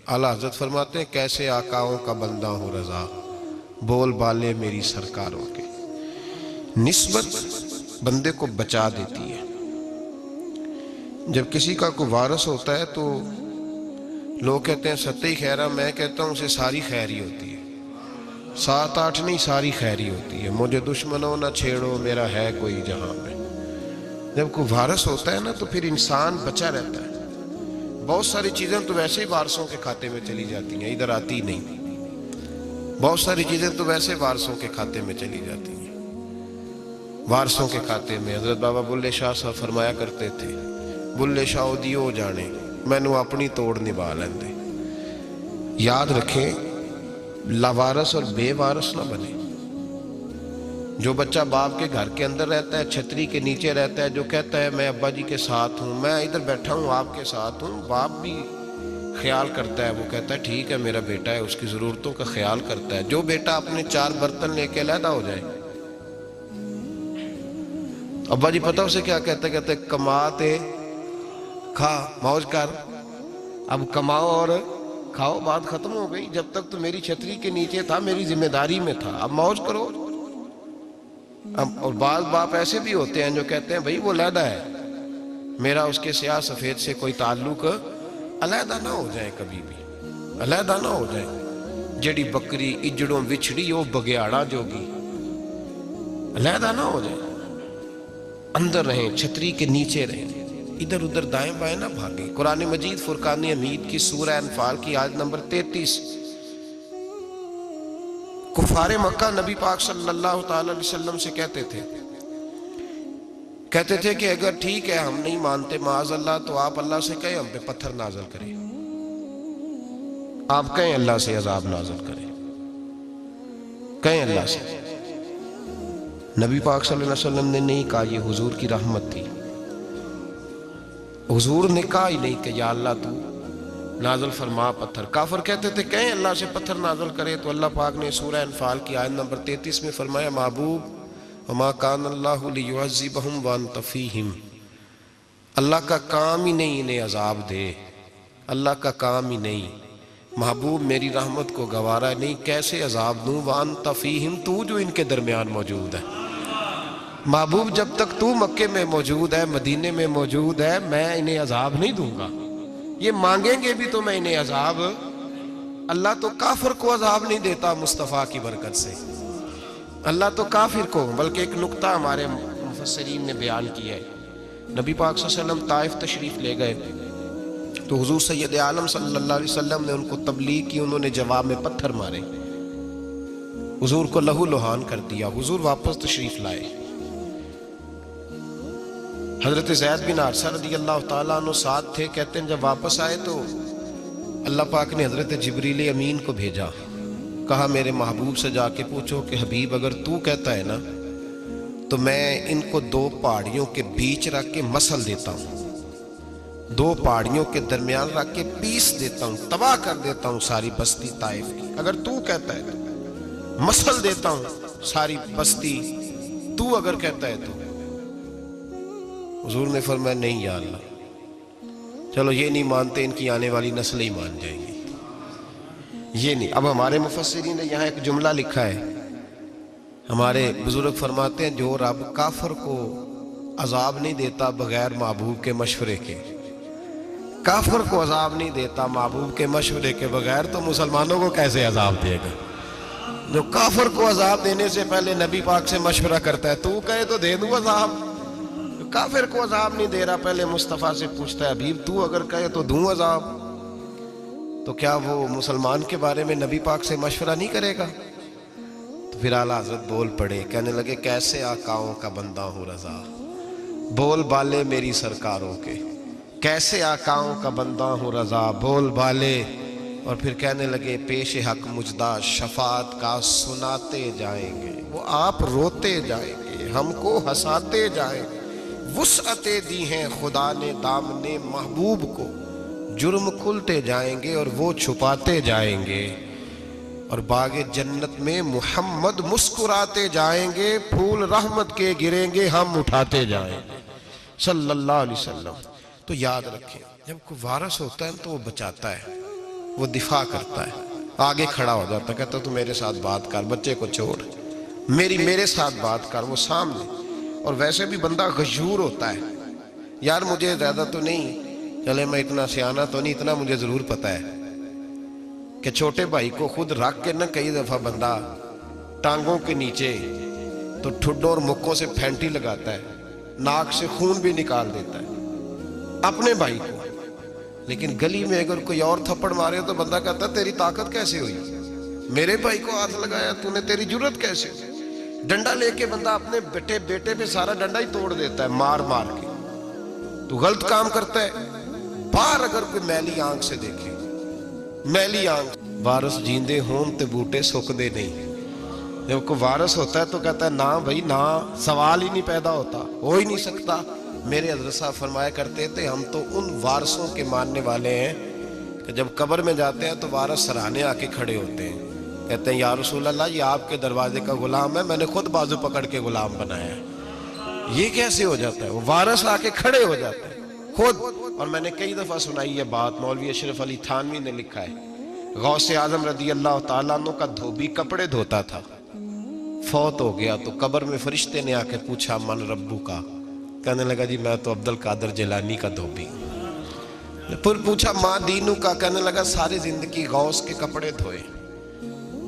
आला हज़रत फरमाते हैं कैसे आकाओं का बंदा हूँ रज़ा, बोल बाले मेरी सरकारों के। निस्बत बंदे को बचा देती है। जब किसी का कोई वारस होता है तो लोग कहते हैं सत्ते ही खैरा, मैं कहता हूँ उसे सारी खैर ही होती है। 7-8 नहीं, सारी खैर ही होती है। मुझे दुश्मनों ना छेड़ो, मेरा है कोई जहां में। जब कोई वारस होता है ना तो फिर इंसान बचा रहता है। बहुत सारी चीजें तो वैसे ही वारसों के खाते में चली जाती हैं, इधर आती नहीं। बहुत सारी चीजें तो वैसे वारसों के खाते में चली जाती हैं। वारसों के खाते में हजरत बाबा बुल्ले शाह साहब फरमाया करते थे, बुल्ले शाह दियो जाने मैनू अपनी तोड़ निभा लेंदे। याद रखें, लावारस और बेवारस ना बने। जो बच्चा बाप के घर के अंदर रहता है, छतरी के नीचे रहता है, जो कहता है मैं अब्बा जी के साथ हूँ, मैं इधर बैठा हूँ आपके साथ हूँ, बाप भी ख्याल करता है। वो कहता है ठीक है मेरा बेटा है, उसकी ज़रूरतों का ख्याल करता है। जो बेटा अपने 4 बर्तन लेके अलहदा हो जाए, अब्बा जी पता उसे क्या कहते, कहते कमाते खा मौज कर। अब कमाओ और खाओ, बात खत्म हो गई। जब तक तो मेरी छतरी के नीचे था, मेरी जिम्मेदारी में था, अब मौज करो। अब और बाल बाप ऐसे भी होते हैं जो कहते हैं भाई वो अलहदा है, मेरा उसके स्याह सफेद से कोई ताल्लुक, अलहदा ना हो जाए, कभी भी अलहदा ना हो जाए। जड़ी बकरी इजड़ों विछड़ी वो बगयाड़ा जोगी, अलहदा ना हो जाए, अंदर रहें, छतरी के नीचे रहें, इधर उधर दाएं बाएं ना भागे। कुरान मजीद फुरकान हमीद की सूरह अनफाल की आयत नंबर 33, कुफारे मक्का नबी पाक सल्लल्लाहु अलैहि वसल्लम से कहते थे कि अगर ठीक है हम नहीं मानते माज़ अल्लाह, तो आप अल्लाह से कहें हम पे पत्थर नाज़िल करें, आप कहें अल्लाह से अजाब नाज़िल करें, कहें अल्लाह से। नबी पाक सल्लल्लाहु अलैहि वसल्लम ने नहीं कहा, ये हुजूर की रहमत थी। हुजूर ने कहा ही नहीं कि या अल्लाह तू नाज़िल फरमा पत्थर। काफिर कहते थे कहें अल्लाह से पत्थर नाज़िल करे, तो अल्लाह पाक ने सूरह अनफाल की आयत नंबर 33 में फरमाया, महबूब वमा कान अल्लाहु लियुअज़्ज़िबहुम व अंत फ़ीहिम, अल्लाह का काम ही नहीं इन्हें अजाब दे, अल्लाह का काम ही नहीं। महबूब मेरी रहमत को गवारा नहीं, कैसे अजाब दूं, व अंत फ़ीहिम, तू जो इनके दरमियान मौजूद है। महबूब जब तक तू मक्के में मौजूद है, मदीने में मौजूद है, मैं इन्हें अजाब नहीं दूंगा। ये मांगेंगे भी तो मैं इन्हें अजाब, अल्लाह तो काफिर को अजाब नहीं देता मुस्तफ़ा की बरकत से, अल्लाह तो काफिर को। बल्कि एक नुक्ता हमारे मुफस्सिरीन ने बयान किया है, नबी पाक सल्लल्लाहु अलैहि वसल्लम ताइफ तशरीफ ले गए तो हुजूर सैयद आलम सल्लल्लाहु अलैहि वसल्लम ने उनको तबलीग की, उन्होंने जवाब में पत्थर मारे, हुजूर को लहू लुहान कर दिया। हुजूर वापस तशरीफ लाए, हजरत ज़ैद बिन हारिसा रज़ियल्लाहु ताला अन्हु साथ थे। कहते हैं जब वापस आए तो अल्लाह पाक ने हजरत जिब्रील अमीन को भेजा, कहा मेरे महबूब से जाके पूछो कि हबीब अगर तू कहता है ना तो मैं इनको 2 पहाड़ियों के बीच रख के मसल देता हूँ, 2 पहाड़ियों के दरमियान रख के पीस देता हूँ, तबाह कर देता हूँ सारी बस्ती ताइफ की। अगर तू कहता है तो मसल देता हूँ सारी बस्ती, तू अगर कहता है तो। हुजूर ने फरमाया नहीं या अल्लाह, चलो ये नहीं मानते, इनकी आने वाली नस्लें ही मान जाएंगी, ये नहीं। अब हमारे मुफस्सिरीन ने यहाँ एक जुमला लिखा है, हमारे बुजुर्ग फरमाते हैं जो रब काफिर को अजाब नहीं देता बगैर महबूब के मशवरे के, काफिर को अजाब नहीं देता महबूब के मशवरे के बगैर, तो मुसलमानों को कैसे अजाब देगा। जो काफिर को अजाब देने से पहले नबी पाक से मशवरा करता है, तू कहे तो दे दूं अजाब, काफिर को अजाब नहीं दे रहा, पहले मुस्तफ़ा से पूछता है हबीब तू अगर कहे तो दूं अजाब, तो क्या वो मुसलमान के बारे में नबी पाक से मशवरा नहीं करेगा। तो फिर आला हज़रत बोल पड़े, कहने लगे कैसे आकाओं का बंदा हूँ रज़ा, बोल बाले मेरी सरकारों के, कैसे आकाओं का बंदा हूँ रज़ा, बोल बाले। और फिर कहने लगे पेश हक मुजदा शफात का सुनाते जाएंगे, वो आप रोते जाएंगे, हमको हंसाते जाएंगे। वुसअते दी हैं खुदा ने दामने महबूब को, जुर्म खुलते जाएंगे और वो छुपाते जाएंगे, और बागे जन्नत में मुहम्मद मुस्कुराते जाएंगे, फूल रहमत के गिरेंगे हम उठाते जाएंगे सल्लल्लाहु अलैहि वसल्लम। तो याद रखें जब कोई वारस होता है तो वो बचाता है, वो दिफा करता है, आगे खड़ा हो जाता है, कहता तू मेरे साथ बात कर, बच्चे को छोड़, मेरे साथ बात कर। वो सामने, और वैसे भी बंदा गशूर होता है, यार मुझे ज्यादा तो नहीं, चले मैं इतना सियाना तो नहीं, इतना मुझे जरूर पता है कि छोटे भाई को खुद रख के ना कई दफा बंदा टांगों के नीचे तो ठुड्डों और मुक्कों से फैंटी लगाता है, नाक से खून भी निकाल देता है अपने भाई को। लेकिन गली में अगर कोई और थप्पड़ मारे तो बंदा कहता तेरी ताकत कैसे हुई, मेरे भाई को हाथ लगाया तूने, तेरी जुर्रत कैसे हुई। डंडा लेके बंदा अपने बेटे पे सारा डंडा ही तोड़ देता है मार मार के। तू गलत काम करता है, बाहर अगर कोई मैली आंख से देखे, मैली आंख। वारस जींदे होन ते बूटे सुकदे नहीं। जब कोई वारस होता है तो कहता है ना भाई ना, सवाल ही नहीं पैदा होता, हो ही नहीं सकता। मेरे हज़रत साहब फरमाया करते थे हम तो उन वारसों के मानने वाले हैं कि जब कब्र में जाते हैं तो वारस सराहने आके खड़े होते हैं, कहते हैं या रसूल अल्लाह ये आपके दरवाजे का गुलाम है, मैंने खुद बाजू पकड़ के गुलाम बनाया है। ये कैसे हो जाता है, वो वारस आके खड़े हो जाते हैं खुद। और मैंने कई दफा सुनाई ये बात, मौलवी अशरफ अली थानवी ने लिखा है, गौसे आजम रदी अल्लाह तआला अन्हु का धोबी कपड़े धोता था, फौत हो गया तो कब्र में फरिश्ते ने आके पूछा मन रब्बू का, कहने लगा जी मैं तो अब्दुल कादिर जिलानी का धोबी। फिर पूछा माँ दीनू का, कहने लगा सारी जिंदगी गौस के कपड़े धोए,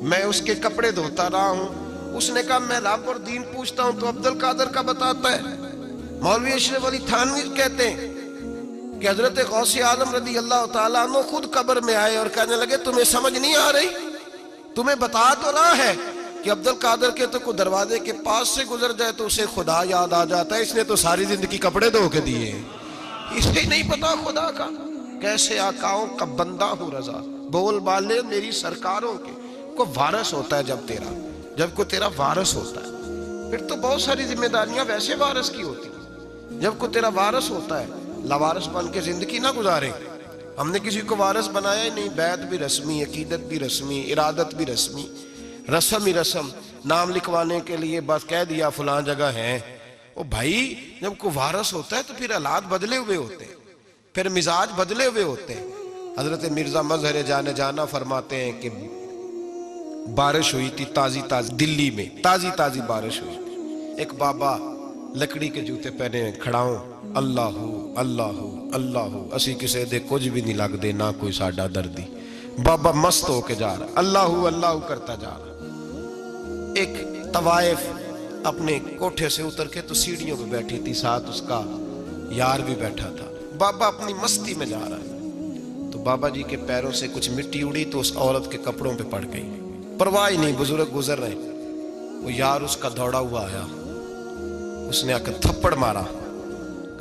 मैं उसके कपड़े धोता रहा हूं। उसने कहा मैं रब और दीन पूछता हूं तो अब्दुल कादिर का बताता है। मौलवी अशरफ अली थानवी कहते हैं कि हजरत गौसे आजम रदी अल्लाह तआला अन्हु खुद कब्र में आए और कहने लगे तुम्हें समझ नहीं आ रही, तुम्हें बता तो रहा है कि अब्दुल कादिर के तो कोई दरवाजे के पास से गुजर जाए तो उसे खुदा याद आ जाता है, इसने तो सारी जिंदगी कपड़े धो के दिए, इसे नहीं पता खुदा का। कैसे आकाओं का बंदा हूं रजा, बोल बाले मेरी सरकारों के। को वारस होता है जब को तेरा वारस होता है फिर तो बहुत सारी जिम्मेदारियां वैसे वारस की होती है। जब को तेरा वारस होता है, लावारस बन के जिंदगी ना गुजारे। हमने किसी को वारस बनाया ही नहीं, बैत भी रस्मी, अकीदत भी रस्मी, इरादत भी रस्मी, रस्म ही रस्म, नाम लिखवाने के लिए बस कह दिया फलां जगह है। ओ भाई जब कोई वारस होता है तो फिर हालात बदले हुए होते हैं, फिर मिजाज बदले हुए होते हैं। हजरत मिर्जा मजहर जाने जाना फरमाते हैं कि बारिश हुई थी ताजी ताजी, दिल्ली में ताजी ताजी बारिश हुई थी। एक बाबा लकड़ी के जूते पहने खड़ा हो, अल्लाहू अल्लाहू अल्लाहू, असी किसी दे कुछ भी नहीं लगते ना कोई साडा दर्दी। बाबा मस्त होके जा रहा, अल्लाहू अल्लाहू करता जा रहा। एक तवाइफ अपने कोठे से उतर के तो सीढ़ियों पे बैठी थी, साथ उसका यार भी बैठा था। बाबा अपनी मस्ती में जा रहा है तो बाबा जी के पैरों से कुछ मिट्टी उड़ी तो उस औरत के कपड़ों पे पड़ गई। परवाह ही नहीं, बुजुर्ग गुजर रहे। वो यार उसका दौड़ा हुआ आया, उसने आकर थप्पड़ मारा,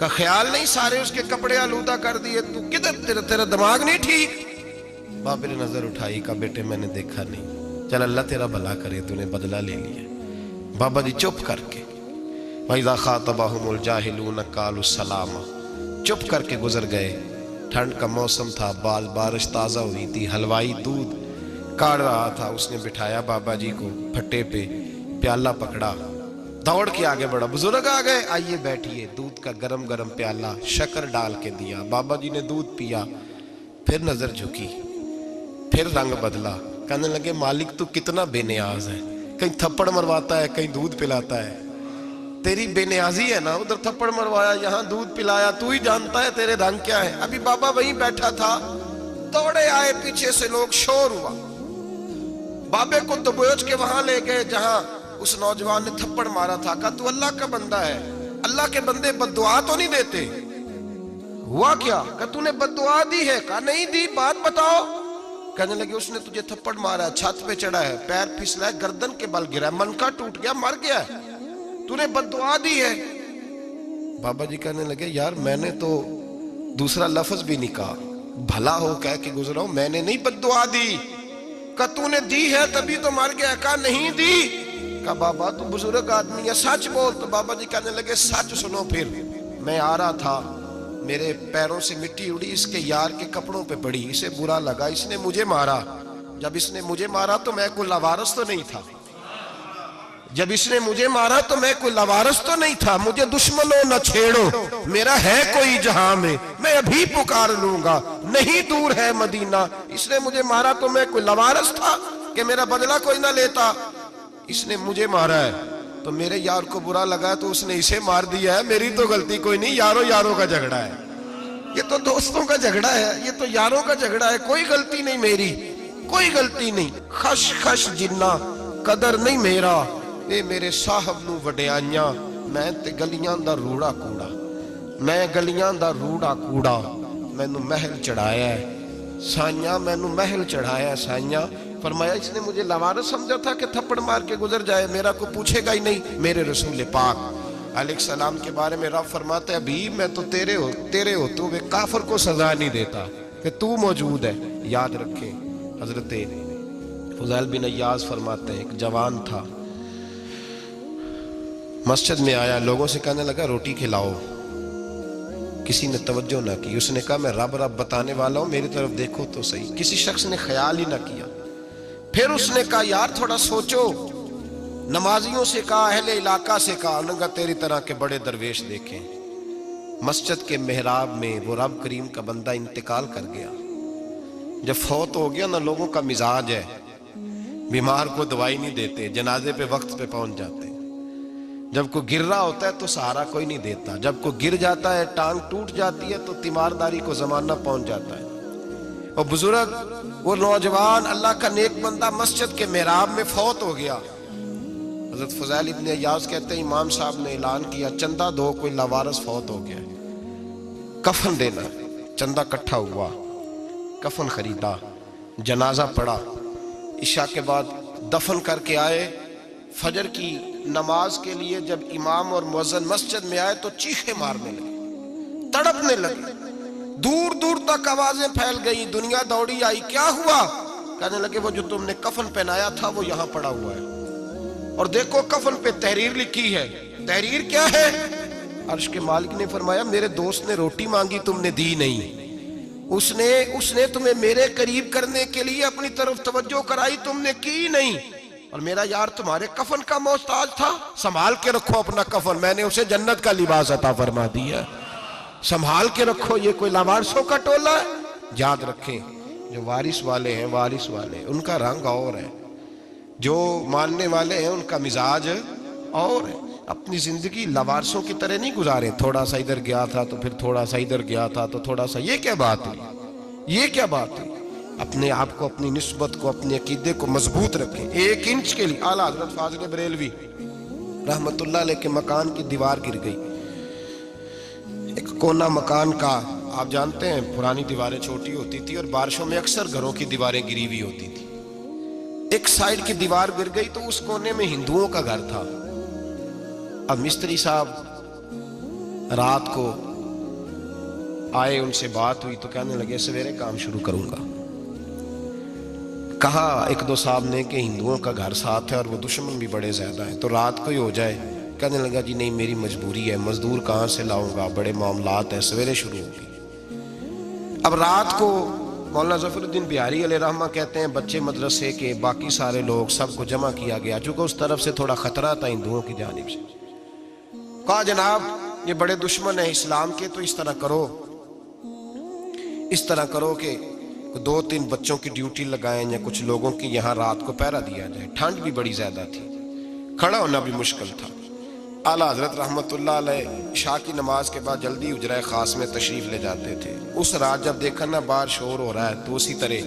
का ख्याल नहीं सारे उसके कपड़े आलूदा कर दिए, तू किधर, तेरा दिमाग नहीं ठीक। बाबे ने नजर उठाई, का बेटे मैंने देखा नहीं, चल अल्लाह तेरा भला करे, तूने बदला ले लिया। बाबा जी चुप करके, वइज़ा ख़ातबहुमुल जाहिलून क़ालू सलामा, चुप करके गुजर गए। ठंड का मौसम था, बारिश ताज़ा हुई थी, हलवाई दूध काढ़ रहा था, उसने बिठाया बाबा जी को फट्टे पे, प्याला पकड़ा, दौड़ के आगे बढ़ा, बुजुर्ग आ गए, आइए बैठिए। दूध का गरम गरम प्याला शक्कर डाल के दिया, बाबा जी ने दूध पिया, फिर नजर झुकी, फिर रंग बदला, कहने लगे मालिक तू कितना बेनियाज है, कहीं थप्पड़ मरवाता है कहीं दूध पिलाता है, तेरी बेनियाजी है ना, उधर थप्पड़ मरवाया यहाँ दूध पिलाया, तू ही जानता है तेरे रंग क्या है। अभी बाबा वहीं बैठा था, दौड़े आए, पीछे से लोग, शोर हुआ, बाबे को दबोच के वहां ले गए जहां उस नौजवान ने थप्पड़ मारा था। कहा तू अल्लाह का बंदा है, अल्लाह के बंदे बद्दुआ तो नहीं देते, हुआ क्या? कहा तूने बद्दुआ दी है? कहा नहीं दी, बात बताओ। कहने लगे उसने तुझे थप्पड़ मारा, छत पे चढ़ा है, पैर फिसला है, गर्दन के बल गिरा, मनका टूट गया, मर गया, तूने बद्दुआ दी है। बाबा जी कहने लगे यार मैंने तो दूसरा लफ्ज भी नहीं कहा, भला हो कह के गुजरा हूं, मैंने नहीं बद्दुआ दी। कहा तूने दी है तभी तो मर गया। कहा नहीं दी। कहा बाबा तू बुजुर्ग आदमी है, सच बोल। तो बाबा जी कहने लगे सच सुनो। फिर मैं आ रहा था, मेरे पैरों से मिट्टी उड़ी, इसके यार के कपड़ों पे पड़ी, इसे बुरा लगा, इसने मुझे मारा। जब इसने मुझे मारा तो मैं कोई लावारस तो नहीं था, जब इसने मुझे मारा तो मैं कोई लवारस तो नहीं था। मुझे दुश्मनों न छेड़ो, मेरा है कोई जहां में, मैं अभी पुकार लूंगा, नहीं दूर है मदीना। इसने मुझे मारा तो मैं कोई लवारस था कि मेरा बदला कोई ना लेता। इसने मुझे मारा है तो मेरे यार को बुरा लगा तो उसने इसे मार दिया है। मेरी तो गलती कोई नहीं, यारों यारों का झगड़ा है। ये तो दोस्तों का झगड़ा है, ये तो यारों का झगड़ा है। कोई गलती नहीं मेरी, कोई गलती नहीं। खश खश जिन्ना कदर नहीं मेरा, ये मेरे साहब नू वडियाइयां, मैं ते गलियां दा रूड़ा कूड़ा, मैं गलियां दा रूड़ा कूड़ा। मैनू महल चढ़ाया है साइयां, मैनू महल चढ़ाया है साइयां। फरमाया इसने मुझे लवारस समझा था कि थप्पड़ मार के गुजर जाए, मेरा को पूछेगा ही नहीं। मेरे रसूल पाक अलैहिस्सलाम के बारे में रब फरमाते हैं, अभी मैं तो तेरे होते हुए काफिर को सजा नहीं देता कि तू मौजूद है। याद रखें, हजरत फुज़ैल बिन अय्याज़ फरमाते हैं, एक जवान था, मस्जिद में आया, लोगों से कहने लगा रोटी खिलाओ। किसी ने तवज्जो ना की। उसने कहा मैं रब रब बताने वाला हूं, मेरी तरफ देखो तो सही। किसी शख्स ने ख्याल ही ना किया। फिर उसने कहा यार थोड़ा सोचो। नमाजियों से कहा, अहले इलाका से कहा, उन्होंने कहा तेरी तरह के बड़े दरवेश देखें। मस्जिद के मेहराब में वो रब करीम का बंदा इंतकाल कर गया। जब फौत हो गया ना, लोगों का मिजाज है, बीमार को दवाई नहीं देते, जनाजे पे वक्त पे पहुंच जाते। जब कोई गिर रहा होता है तो सहारा कोई नहीं देता। जब कोई गिर जाता है, टांग टूट जाती है, तो तीमारदारी को जमाना पहुंच जाता है। और बुजुर्ग, वो नौजवान अल्लाह का नेक बंदा मस्जिद के मेहराब में फौत हो गया। हजरत फुज़ैल इब्न अय्याज़ कहते हैं, इमाम साहब ने ऐलान किया चंदा दो, कोई लावारस फौत हो गया, कफन देना। चंदा इकट्ठा हुआ, कफन खरीदा, जनाजा पड़ा, इशा के बाद दफन करके आए। फजर की नमाज के लिए जब इमाम और मुअज्जिन मस्जिद में आए तो चीखे मारने लगे, तड़पने लगे, दूर दूर तक आवाजें फैल गई। दुनिया दौड़ी आई, क्या हुआ? कहने लगे वो जो तुमने कफन पहनाया था वो यहां पड़ा हुआ है, और देखो कफन पे तहरीर लिखी है। तहरीर क्या है? अर्श के मालिक ने फरमाया मेरे दोस्त ने रोटी मांगी, तुमने दी नहीं। उसने तुम्हें मेरे करीब करने के लिए अपनी तरफ तवज्जो कराई, तुमने की नहीं। और मेरा यार तुम्हारे कफन का मोहताज था, संभाल के रखो अपना कफन, मैंने उसे जन्नत का लिबास अता फरमा दिया, संभाल के रखो। ये कोई लावारिसों का टोला है? याद रखें, जो वारिस वाले हैं, वारिस वाले उनका रंग और है, जो मानने वाले हैं उनका मिजाज और है। अपनी जिंदगी लवारसों की तरह नहीं गुजारे, थोड़ा सा इधर गया था तो फिर थोड़ा सा इधर गया था तो थोड़ा सा। ये क्या बात हुई? ये क्या बात हुई? अपने आप को, अपनी निस्बत को, अपने अकीदे को मजबूत रखें। 1 इंच के लिए आला हजरत फाजिल बरेलवी रहमतुल्लाह अलैह के मकान की दीवार गिर गई। एक कोना मकान का, आप जानते हैं पुरानी दीवारें छोटी होती थी और बारिशों में अक्सर घरों की दीवारें गिरी हुई होती थी। एक साइड की दीवार गिर गई तो उस कोने में हिंदुओं का घर था। अब मिस्त्री साहब रात को आए, उनसे बात हुई तो कहने लगे सवेरे काम शुरू करूंगा। कहा 1-2 साहब ने कि हिंदुओं का घर साथ है और वो दुश्मन भी बड़े ज्यादा है, तो रात को ही हो जाए। कहने लगा जी नहीं, मेरी मजबूरी है, मजदूर कहाँ से लाऊंगा, बड़े मामलात है, सवेरे शुरू होगी। अब रात को मौलाना ज़फ़रुद्दीन बिहारी अलैहि रहमा कहते हैं बच्चे मदरसे के, बाकी सारे लोग, सबको जमा किया गया, चूंकि उस तरफ से थोड़ा खतरा था हिंदुओं की जानिब से। कहा जनाब ये बड़े दुश्मन है इस्लाम के, तो इस तरह करो कि 2-3 बच्चों की ड्यूटी लगाएं या कुछ लोगों की यहाँ रात को पहरा दिया जाए। ठंड भी बड़ी ज्यादा थी, खड़ा होना भी मुश्किल था। आला हजरत रहमतुल्लाह अलैह इशा की नमाज के बाद जल्दी उजरा खास में तशरीफ ले जाते थे। उस रात जब देखा ना बाहर शोर हो रहा है तो उसी तरह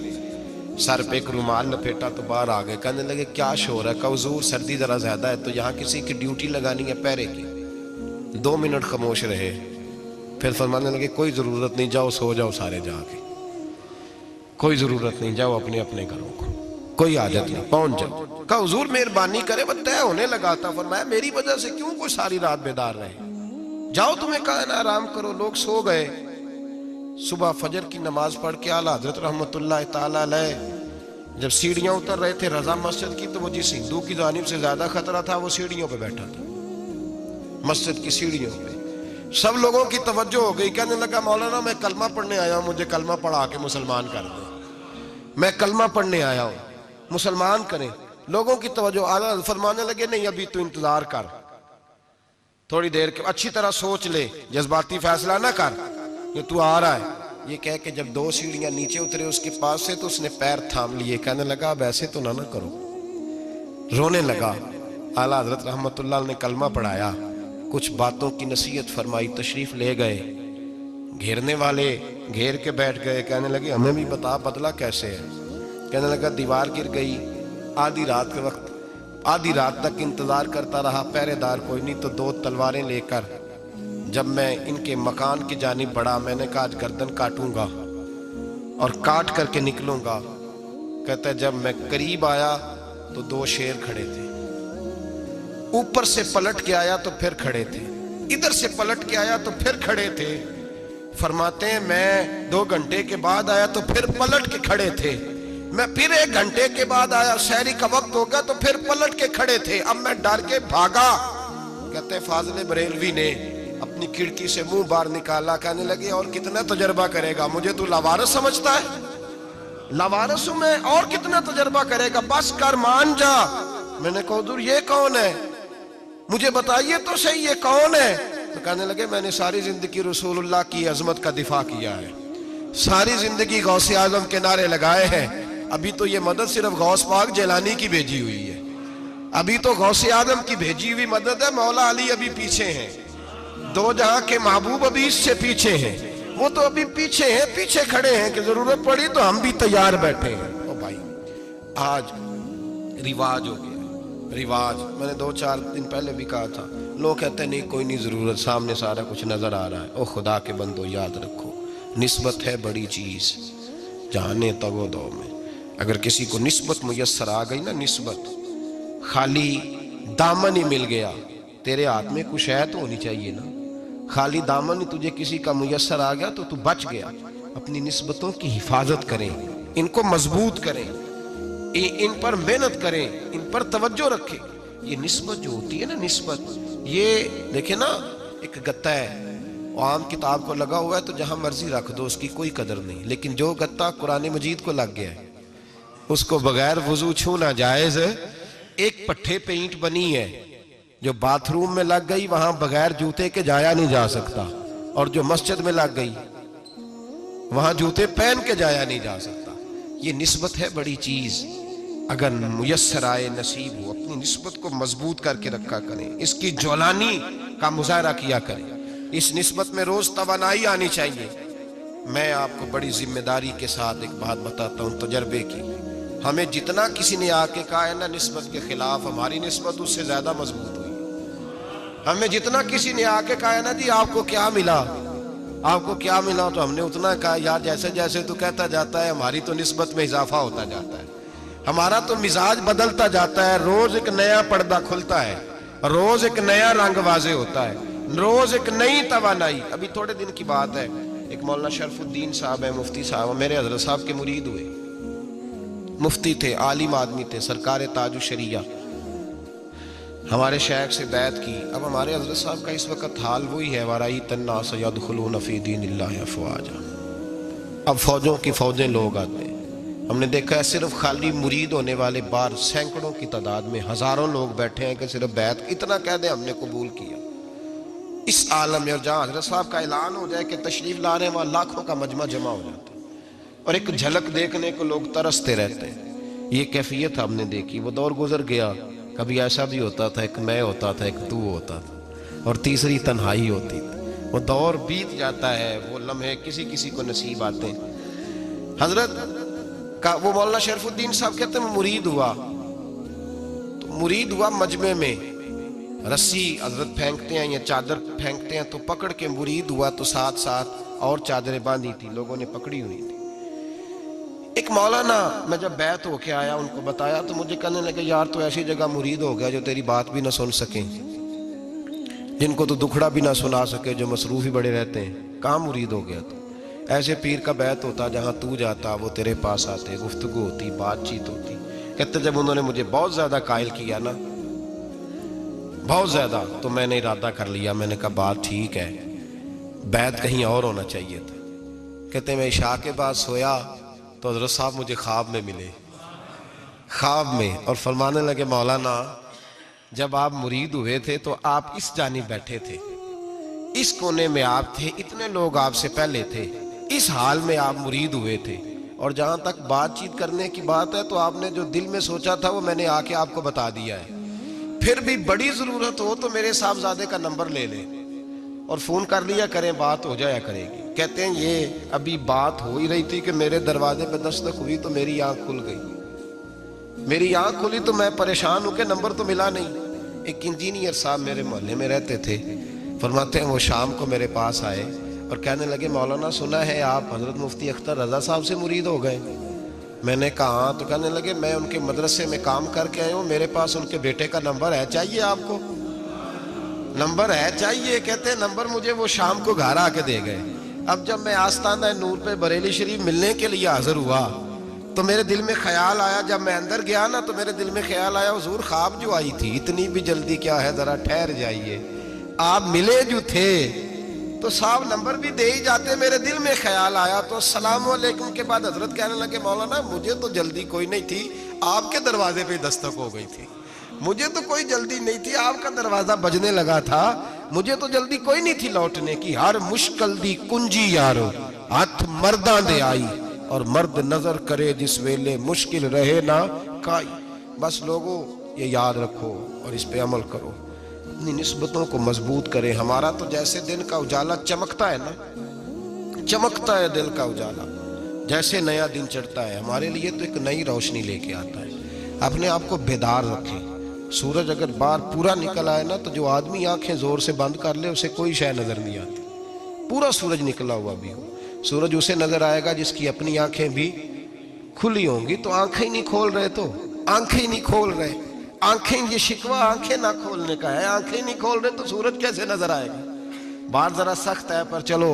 सर पे एक रुमाल लपेटा तो बाहर आ गए। कहने लगे क्या शोर है? कहा हुजूर सर्दी जरा ज्यादा है तो यहाँ किसी की ड्यूटी लगानी है पहरे की। 2 मिनट खामोश रहे, फिर फरमाने लगे कोई जरूरत नहीं, जाओ सो जाओ सारे जाके, कोई जरूरत नहीं, जाओ अपने अपने घरों को, कोई आदत नहीं, पहुंच जाओ। कहा हुजूर मेहरबानी करे, वो तय होने लगा था। फरमाया मेरी वजह से क्यों कोई सारी रात बेदार रहे, जाओ तुम्हें कहा ना आराम करो। लोग सो गए। सुबह फजर की नमाज पढ़ के आला हजरत रहमतुल्लाह ताला अलैह जब सीढ़ियां उतर रहे थे रजा मस्जिद की, तो वो जिस हिंदू की जानिब से ज्यादा खतरा था वो सीढ़ियों पे बैठा था, मस्जिद की सीढ़ियों पे। सब लोगों की तवज्जो हो गई। कहने लगा मौलाना मैं कलमा पढ़ने आया हूं, मुझे कलमा पढ़ा के मुसलमान कर दो, मैं कलमा पढ़ने आया हूं, मुसलमान करें। लोगों की तवज्जो। आला फरमाने लगे नहीं अभी तो इंतजार कर, थोड़ी देर के अच्छी तरह सोच ले, जज्बाती फैसला ना कर, ये तू आ रहा है। ये कह के जब 2 सीढ़ियां नीचे उतरे उसके पास से तो उसने पैर थाम लिए, कहने लगा अब ऐसे तो ना करो, रोने लगा। आला हजरत रहमतुल्लाह ने कलमा पढ़ाया, कुछ बातों की नसीहत फरमाई, तशरीफ ले गए। घेरने वाले घेर के बैठ गए, कहने लगे हमें भी बता बदला कैसे है। कहने लगा दीवार गिर गई, आधी रात के वक्त, आधी रात तक इंतजार करता रहा, पहरेदार कोई नहीं, तो 2 तलवारें लेकर जब मैं इनके मकान की जानिब बढ़ा, मैंने कहा आज गर्दन काटूंगा और काट करके निकलूंगा। कहता है जब मैं करीब आया तो 2 शेर खड़े थे, ऊपर से पलट के आया तो फिर खड़े थे, इधर से पलट के आया तो फिर खड़े थे। फरमाते हैं मैं 2 घंटे के बाद आया तो फिर पलट के खड़े थे, मैं फिर 1 घंटे के बाद आया, शहरी का वक्त हो गया तो फिर पलट के खड़े थे, अब मैं डर के भागा। कहते हैं फाजिल बरेलवी ने अपनी खिड़की से मुंह बाहर निकाला, कहने लगे और कितना तजर्बा करेगा, मुझे तू लावारिस समझता है, लावारिस हूं मैं, और कितना तजर्बा करेगा, बस कर मान जा। मैंने कहा हुजूर ये कौन है, मुझे बताइए तो सही ये कौन है। तो कहने लगे मैंने सारी जिंदगी रसूलुल्लाह की अजमत का दिफा किया है, सारी जिंदगी गौसे आजम के नारे लगाए हैं, अभी तो ये मदद सिर्फ गौस पाक जिलानी की भेजी हुई है, अभी तो गौसे आजम की भेजी हुई मदद है, मौला अली अभी पीछे हैं, 2 जहां के महबूब अभी इससे पीछे हैं, वो तो अभी पीछे हैं, पीछे खड़े हैं कि जरूरत पड़ी तो हम भी तैयार बैठे हैं। ओ भाई आज रिवाज हो गया, रिवाज। मैंने 2-4 दिन पहले भी कहा था, लोग कहते नहीं कोई नहीं जरूरत, सामने सारा कुछ नजर आ रहा है। ओ खुदा के बंदो याद रखो, निस्बत है बड़ी चीज, जाने तगो दो में। अगर किसी को निस्बत मुयस्सर आ गई ना, निस्बत, खाली दामन ही मिल गया, तेरे हाथ में कुछ है तो होनी चाहिए ना, खाली दामन ही तुझे किसी का मुयस्सर आ गया तो तू बच गया। अपनी निस्बतों की हिफाजत करें, इनको मजबूत करें, इन पर मेहनत करें, इन पर तवज्जो रखें। ये निस्बत जो होती है ना, निस्बत, ये देखे ना, एक गत्ता है आम किताब को लगा हुआ है तो जहां मर्जी रख दो, उसकी कोई कदर नहीं, लेकिन जो गत्ता कुरान मजीद को लग गया है उसको बगैर वजू छूना जायज है। एक पट्टे पे ईंट बनी है जो बाथरूम में लग गई, वहां बगैर जूते के जाया नहीं जा सकता, और जो मस्जिद में लग गई वहां जूते पहन के जाया नहीं जा सकता। ये निस्बत है बड़ी चीज, अगर मुयस्सर आए नसीब हो, अपनी निस्बत को मजबूत करके रखा करें, इसकी ज्वलानी का मुजाहरा किया करें, इस निस्बत में रोज तवानाई आनी चाहिए। मैं आपको बड़ी जिम्मेदारी के साथ एक बात बताता हूँ तजर्बे की, हमें जितना किसी ने आके कहा है ना निस्बत के खिलाफ, हमारी निस्बत उससे ज्यादा मजबूत हुई। हमें जितना किसी ने आके कहा है ना जी आपको क्या मिला, आपको क्या मिला, तो हमने उतना कहा यार जैसे जैसे तू कहता जाता है हमारी तो निस्बत में इजाफा होता जाता है, हमारा तो मिजाज बदलता जाता है, रोज एक नया पर्दा खुलता है, रोज एक नया रंग वाजे होता है, रोज एक नई तवानाई। अभी थोड़े दिन की बात है, एक मौलाना शरफुद्दीन साहब है, मुफ्ती साहब, मेरे हजरत साहब के मुरीद हुए, मुफ्ती थे, आलिम आदमी थे, सरकार ताजु शरिया, हमारे शेख से बैत की। अब हमारे हजरत साहब का इस वक्त हाल वही है, वराई तन्ना सयदखुलून फी दीनिल्लाहि अफ़वाजा, अब फौजों की फौजें लोग आते हैं। हमने देखा है सिर्फ खाली मुरीद होने वाले बाहर सैकड़ों की तादाद में हजारों लोग बैठे हैं कि सिर्फ बैत इतना कह दे हमने कबूल किया। इस आलम में, और जहाँ हजरत साहब का ऐलान हो जाए कि तशरीफ ला रहे हैं, वहाँ लाखों का मजमा जमा हो जाता है और एक झलक देखने को लोग तरसते रहते हैं। ये कैफियत हमने देखी, वो दौर गुजर गया, कभी ऐसा भी होता था एक मैं होता था, एक तू होता था, और तीसरी तन्हाई होती थी। वो दौर बीत जाता है, वो लम्हे किसी किसी को नसीब आते हैं। हजरत का वो मौलाना शरफुद्दीन साहब कहते हैं मुरीद हुआ, तो मुरीद हुआ मजमे में, रस्सी हजरत फेंकते हैं या चादर फेंकते हैं तो पकड़ के मुरीद हुआ, तो साथ साथ और चादरें बांधी थी, लोगों ने पकड़ी हुई थी। एक मौलाना, मैं जब बैत होके आया उनको बताया तो मुझे कहने लगे यार तो ऐसी जगह मुरीद हो गया जो तेरी बात भी ना सुन सके, जिनको तो दुखड़ा भी ना सुना सके, जो मसरूफ ही बड़े रहते हैं, कहाँ मुरीद हो गया तो। ऐसे पीर का बैत होता जहाँ तू जाता वो तेरे पास आते, गुफ्तगू होती, बातचीत होती। कहते जब उन्होंने मुझे बहुत ज्यादा कायल किया ना, बहुत ज्यादा, तो मैंने इरादा कर लिया, मैंने कहा बात ठीक है, बैत कहीं और होना चाहिए था। कहते मैं इशा के बाद सोया तो हजरत साहब मुझे ख्वाब में मिले, ख्वाब में, और फरमाने लगे मौलाना जब आप मुरीद हुए थे तो आप इस जानिब बैठे थे, इस कोने में आप थे, इतने लोग आपसे पहले थे, इस हाल में आप मुरीद हुए थे, और जहां तक बातचीत करने की बात है तो आपने जो दिल में सोचा था वो मैंने आके आपको बता दिया है। फिर भी बड़ी जरूरत हो तो मेरे साहबजादे का नंबर ले लें और फोन कर लिया करें, बात हो जाया करेगी। कहते हैं ये अभी बात हो ही रही थी कि मेरे दरवाजे पे दस्तक हुई तो मेरी आंख खुल गई। मेरी आंख खुली तो मैं परेशान हूं कि नंबर तो मिला नहीं। एक इंजीनियर साहब मेरे मोहल्ले में रहते थे, फरमाते हैं वो शाम को मेरे पास आए और कहने लगे मौलाना सुना है आप हजरत मुफ्ती अख्तर रजा साहब से मुरीद हो गए। मैंने कहा तो कहने लगे मैं उनके मदरसे में काम करके आया हूँ, मेरे पास उनके बेटे का नंबर है, चाहिए आपको? नंबर है चाहिए? कहते हैं नंबर मुझे वो शाम को घर आके दे गए। अब जब मैं आस्ताना नूर पे बरेली शरीफ मिलने के लिए हाजिर हुआ तो मेरे दिल में ख्याल आया, जब मैं अंदर गया ना तो मेरे दिल में ख्याल आया हुजूर ख्वाब जो आई थी इतनी भी जल्दी क्या है, जरा ठहर जाइए, आप मिले जो थे तो साहब नंबर भी दे ही जाते। मेरे दिल में ख्याल आया तो अस्सलाम वालेकुम के बाद हजरत कहने लगे मौलाना मुझे तो जल्दी कोई नहीं थी, आपके दरवाजे पे दस्तक हो गई थी, मुझे तो कोई जल्दी नहीं थी, आपका दरवाजा बजने लगा था, मुझे तो जल्दी कोई नहीं थी लौटने की। हर मुश्किल दी कुंजी यारो हथ मर्दा दे आई, और मर्द नजर करे जिस वेले मुश्किल रहे ना काई। बस लोगों ये याद रखो और इस पे अमल करो, अपनी निस्बतों को मजबूत करें। हमारा तो जैसे दिन का उजाला चमकता है ना, चमकता है दिल का उजाला, जैसे नया दिन चढ़ता है हमारे लिए तो एक नई रोशनी लेके आता है। अपने आप को बेदार रखें। सूरज अगर बाहर पूरा निकल आए ना तो जो आदमी आंखें जोर से बंद कर ले उसे कोई शय नजर नहीं आती। पूरा सूरज निकला हुआ भी हो, सूरज उसे नजर आएगा जिसकी अपनी आंखें भी खुली होंगी। तो आंखें ही नहीं खोल रहे, तो आंखें ही नहीं खोल रहे, आंखें, ये शिकवा आंखें ना खोलने का है, आंखें नहीं खोल रहे तो सूरज कैसे नजर आएगा? बात जरा सख्त है पर चलो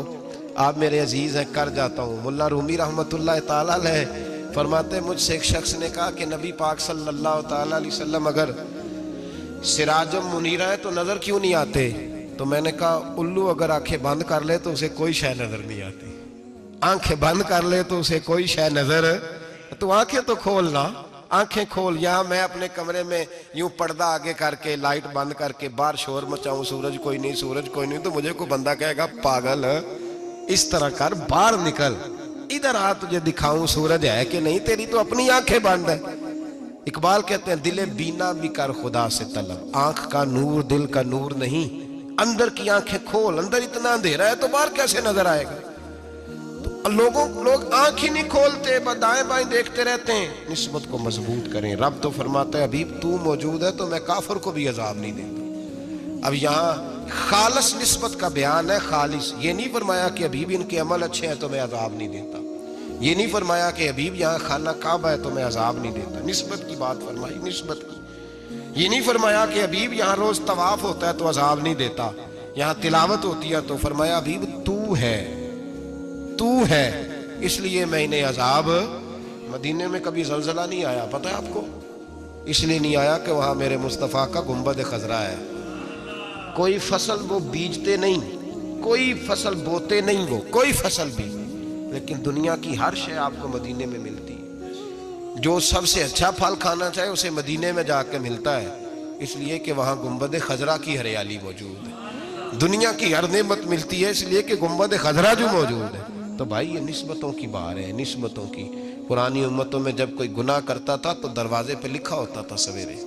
आप मेरे अजीज हैं, कर जाता हूँ। मुल्ला रूमी रहमतुल्लाह ताला अलैह फरमाते मुझसे एक शख्स ने कहा कि नबी पाक सल्लल्लाहु ताला अलैहि वसल्लम अगर सिराजम मुनीरा है तो नजर क्यों नहीं आते? तो मैंने कहा उल्लू अगर आंखें बंद कर ले तो उसे कोई शय नजर नहीं आती। आंखें बंद कर ले तो उसे कोई शय नजर, तो आंखें तो खोलना, आंखें खोल। यहाँ मैं अपने कमरे में यूं पर्दा आगे करके लाइट बंद करके बाहर शोर मचाऊं, सूरज कोई नहीं, सूरज कोई नहीं, तो मुझे कोई बंदा कहेगा पागल इस तरह कर, बाहर निकल, इधर आ तुझे दिखाऊं सूरज है कि नहीं, तेरी तो अपनी आंखें बंद है। इकबाल कहते हैं दिले बीना भी कर खुदा से तलब, आंख का नूर दिल का नूर नहीं, अंदर की आंखें खोल, अंदर इतना अंधेरा है तो बाहर कैसे नजर आएगा? तो लोग आंख ही नहीं खोलते, दाएं बाएं देखते रहते हैं। निस्बत को मजबूत करें। रब तो फरमाता है हबीब तू मौजूद है तो मैं काफिर को भी अजाब नहीं देता। अब यहाँ खालिस निस्बत का बयान है, खालिस। ये नहीं फरमाया कि हबीब इनके अमल अच्छे हैं तो मैं अजाब नहीं देता, ये नहीं फरमाया कि हबीब यहाँ खाना काबा है तो मैं अजाब नहीं देता। निस्बत की बात फरमाई, निस्बत की। ये नहीं फरमाया कि हबीब यहाँ रोज तवाफ होता है तो अजाब नहीं देता, यहाँ तिलावत होती है तो फरमाया हबीब तू है, तू है, इसलिए मैं इन्हें अजाब। मदीने में कभी जलजला नहीं आया, पता है आपको? इसलिए नहीं आया कि वहां मेरे मुस्तफा का गुंबद खजरा है। कोई फसल वो बीजते नहीं, कोई फसल बोते नहीं, वो कोई फसल भी, लेकिन दुनिया की हर शय आपको मदीने में मिलती है। जो सबसे अच्छा फल खाना चाहे उसे मदीने में जाकर मिलता है, इसलिए कि वहां गुंबद खजरा की हरियाली मौजूद है। दुनिया की हर नेमत मिलती है इसलिए कि गुंबद खजरा जो मौजूद है। तो भाई ये निस्बतों की बात है, निस्बतों की। पुरानी उम्मतों में जब कोई गुनाह करता था तो दरवाजे पे लिखा होता था सवेरे,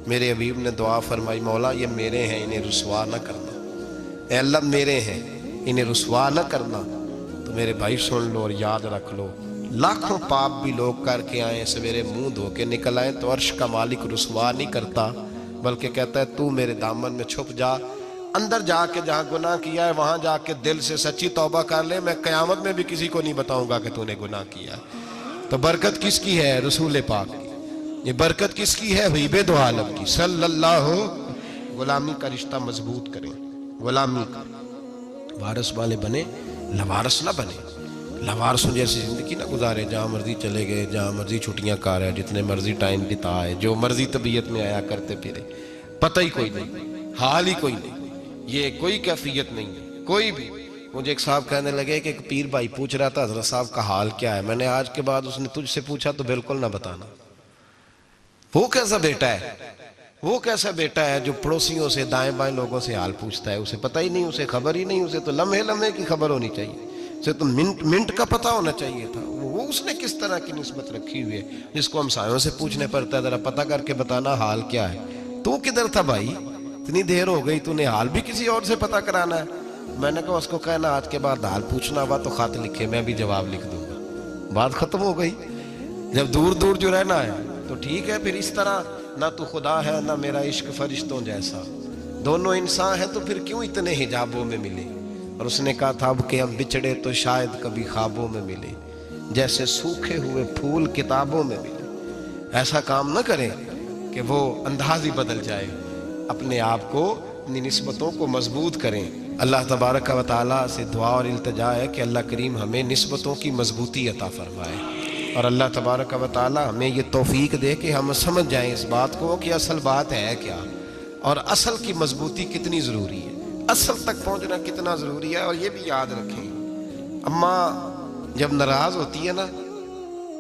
मेरे हबीब ने दुआ फरमाई मौला ये मेरे हैं इन्हें रुसवा न करना, ऐ अल्लाह मेरे हैं इन्हें रुसवा न करना। तो मेरे भाई सुन लो और याद रख लो, लाखों पाप भी लोग करके आए, सवेरे मुंह धो के निकल आए तो अर्श का मालिक रुसवा नहीं करता, बल्कि कहता है तू मेरे दामन में छुप जा, अंदर जाके जहां गुनाह किया है वहां जाके दिल से सच्ची तौबा कर ले, मैं कयामत में भी किसी को नहीं बताऊंगा कि तूने गुनाह किया। तो बरकत किसकी है? रसूल पाक की। ये बरकत किसकी है? हबीब दो आलम की सल्लल्लाहु। गुलामी का रिश्ता मजबूत करें, गुलामी का वारस वाले बने, लवारस ना बने। लवारसों जैसी जिंदगी ना गुजारे, जहाँ मर्जी चले गए, जहाँ मर्जी छुट्टियां कर रहे, जितने मर्जी टाइम बिताए, जो मर्जी तबीयत में आया करते फिरे, पता ही कोई नहीं, हाल ही कोई नहीं, ये कोई कैफियत नहीं है कोई भी। मुझे एक साहब कहने लगे कि एक पीर भाई पूछ रहा था हजरत साहब का हाल क्या है। मैंने आज के बाद उसने तुझसे पूछा तो बिल्कुल ना बताना, वो कैसा बेटा है, वो कैसा बेटा है जो पड़ोसियों से दाएं बाएं लोगों से हाल पूछता है, उसे पता ही नहीं, उसे खबर ही नहीं, उसे तो लम्हे लम्हे की खबर होनी चाहिए, उसे तो मिनट मिनट का पता होना चाहिए था। वो उसने किस तरह की निस्बत रखी हुई है जिसको हम सायों से पूछने पड़ता है जरा पता करके बताना हाल क्या है। तू किधर था भाई, इतनी देर हो गई, तूने हाल भी किसी और से पता कराना है। मैंने कहा उसको कहना आज के बाद हाल पूछना हुआ तो खत लिखे, मैं भी जवाब लिख दूंगा, बात खत्म हो गई। जब दूर दूर जो रहना है तो ठीक है, फिर इस तरह ना तू खुदा है ना मेरा इश्क फरिश्तों जैसा, दोनों इंसान है तो फिर क्यों इतने हिजाबों में मिले। और उसने कहा था अब कि हम बिछड़े तो शायद कभी ख्वाबों में मिले, जैसे सूखे हुए फूल किताबों में मिले। ऐसा काम न करें कि वो अंदाज ही बदल जाए, अपने आप को, अपनी निस्बतों को मजबूत करें। अल्लाह तबारक व तआला से दुआ और इल्तिजा है कि अल्लाह करीम हमें निस्बतों की मजबूती अता फरमाए और अल्लाह तबारक व तआला हमें ये तौफीक दे कि हम समझ जाएं इस बात को कि असल बात है क्या और असल की मजबूती कितनी ज़रूरी है, असल तक पहुंचना कितना ज़रूरी है। और ये भी याद रखें, अम्मा जब नाराज़ होती है ना,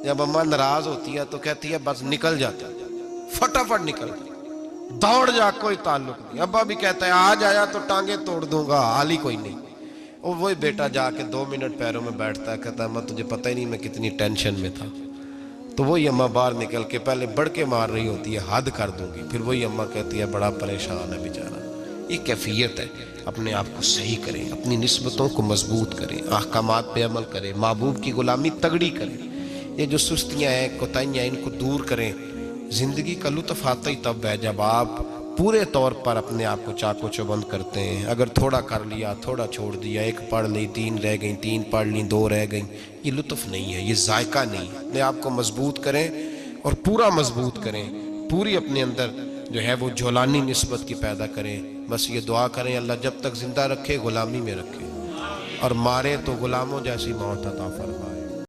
जब अम्मा नाराज़ होती है तो कहती है बस निकल जाता, फटाफट निकल जा, दौड़ जा, कोई ताल्लुक नहीं। अब्बा भी कहता है आज आया तो टांगे तोड़ दूंगा, हाल ही कोई नहीं। और वही बेटा जाके 2 मिनट पैरों में बैठता है, कहता है अम्मा तुझे पता ही नहीं मैं कितनी टेंशन में था। तो वही अम्मा बाहर निकल के पहले बड़के मार रही होती है, हद कर दूंगी, फिर वही अम्मा कहती है बड़ा परेशान है बेचारा। ये कैफियत है, अपने आप को सही करें, अपनी निस्बतों को मजबूत करें, अहकामात पे अमल करें, महबूब की गुलामी तगड़ी करें। ये जो सुस्तियाँ हैं, कोताहियाँ, इनको दूर करें। ज़िंदगी का लुत्फ़ आता ही तब है जब आप पूरे तौर पर अपने आप को चाको चौबंद करते हैं। अगर थोड़ा कर लिया, थोड़ा छोड़ दिया, 1 पढ़ ली, 3 रह गई, 3 पढ़ ली, 2 रह गई, ये लुत्फ़ नहीं है, ये जायका नहीं है। अपने आप को मजबूत करें और पूरा मजबूत करें, पूरी अपने अंदर जो है वो जौलानी निस्बत की पैदा करें। बस ये दुआ करें अल्लाह जब तक जिंदा रखे गुलामी में रखे और मारे तो गुलामों जैसी मौत अता फरमाए।